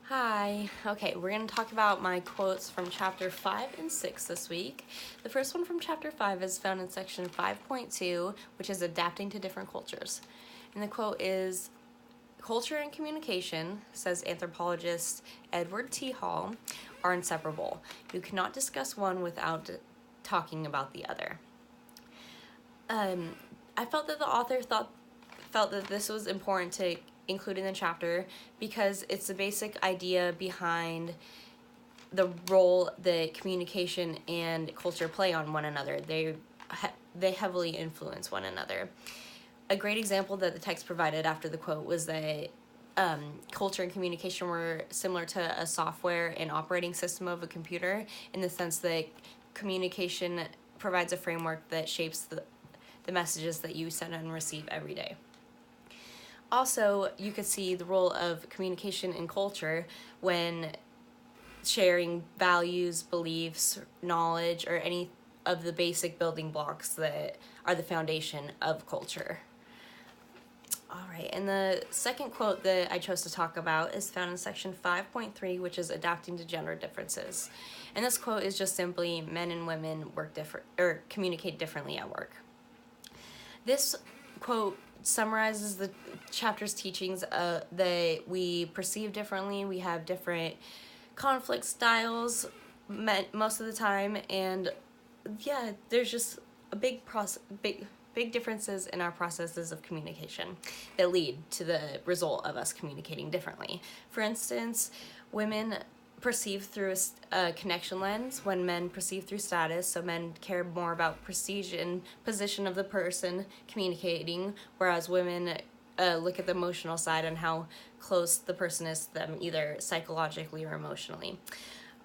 Hi. Okay, we're going to talk about my quotes from chapter 5 and 6 this week. The first one from chapter 5 is found in section 5.2, which is adapting to different cultures. And the quote is, "Culture and communication," says anthropologist Edward T. Hall, "are inseparable. You cannot discuss one without talking about the other." I felt that the author felt that this was important to include in the chapter because it's the basic idea behind the role that communication and culture play on one another. They heavily influence one another. A great example that the text provided after the quote was that culture and communication were similar to a software and operating system of a computer, in the sense that communication provides a framework that shapes the messages that you send and receive every day. Also, you could see the role of communication in culture when sharing values, beliefs, knowledge, or any of the basic building blocks that are the foundation of culture. All right, and the second quote that I chose to talk about is found in section 5.3, which is adapting to gender differences. And this quote is just simply, men and women work different or communicate differently at work. This quote summarizes the chapter's teachings that we perceive differently, we have different conflict styles most of the time, and yeah, there's just a big differences in our processes of communication that lead to the result of us communicating differently. For instance, women perceive through a connection lens, when men perceive through status. So men care more about prestige and position of the person communicating, whereas women look at the emotional side and how close the person is to them, either psychologically or emotionally.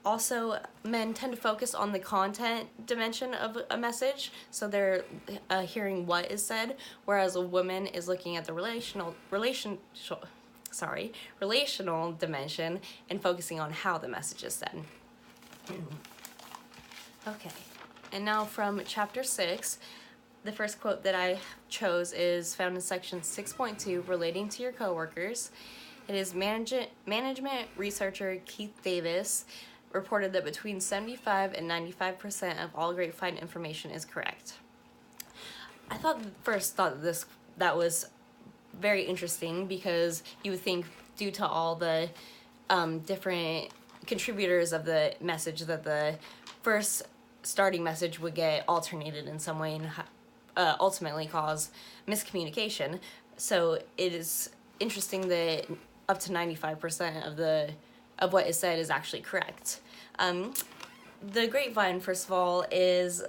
Also, men tend to focus on the content dimension of a message, so they're hearing what is said, whereas a woman is looking at the relational dimension and focusing on how the message is said. Okay, and now from chapter 6, the first quote that I chose is found in section 6.2, relating to your coworkers. It is management researcher Keith Davis reported that between 75 and 95% of all grapevine information is correct. I thought that was very interesting, because you would think, due to all the different contributors of the message, that the first starting message would get alternated in some way and ultimately cause miscommunication. So it is interesting that up to 95% of what is said is actually correct. The grapevine, first of all, is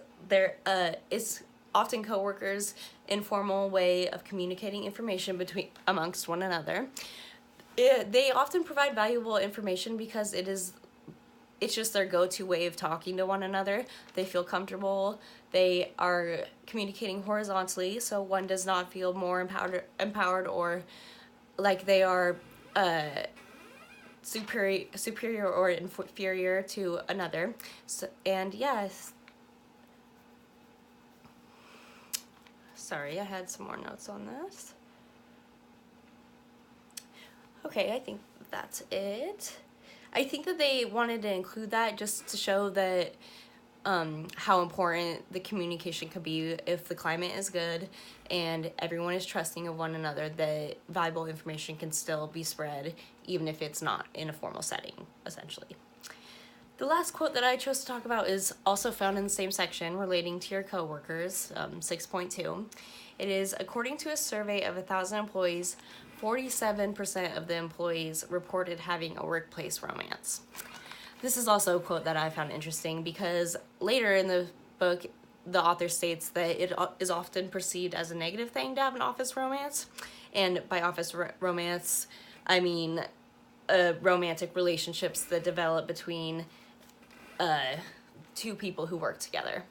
often coworkers' informal way of communicating information amongst one another. They often provide valuable information because it's just their go-to way of talking to one another. They feel comfortable. They are communicating horizontally, so one does not feel more empowered or like they are superior or inferior to another. So, and yes, sorry, I had some more notes on this. Okay, I think that's it. I think that they wanted to include that just to show that how important the communication could be if the climate is good and everyone is trusting of one another, that valuable information can still be spread even if it's not in a formal setting, essentially. The last quote that I chose to talk about is also found in the same section, relating to your coworkers, 6.2. It is, according to a survey of 1,000 employees, 47% of the employees reported having a workplace romance. This is also a quote that I found interesting because later in the book, the author states that it is often perceived as a negative thing to have an office romance. And by office romance, I mean romantic relationships that develop between two people who work together.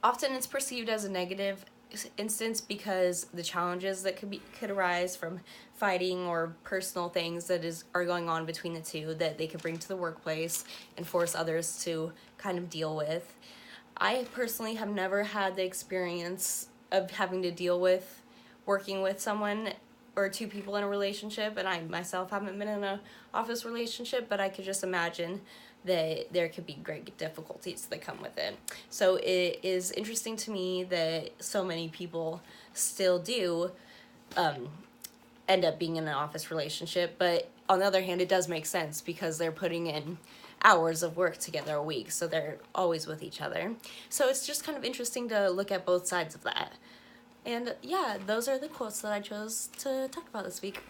Often it's perceived as a negative instance because the challenges that could arise from fighting or personal things that are going on between the two that they could bring to the workplace and force others to kind of deal with. I personally have never had the experience of having to deal with working with someone or two people in a relationship, and I myself haven't been in an office relationship, but I could just imagine that there could be great difficulties that come with it. So it is interesting to me that so many people still do end up being in an office relationship, but on the other hand, it does make sense because they're putting in hours of work together a week, so they're always with each other. So it's just kind of interesting to look at both sides of that. And yeah, those are the quotes that I chose to talk about this week.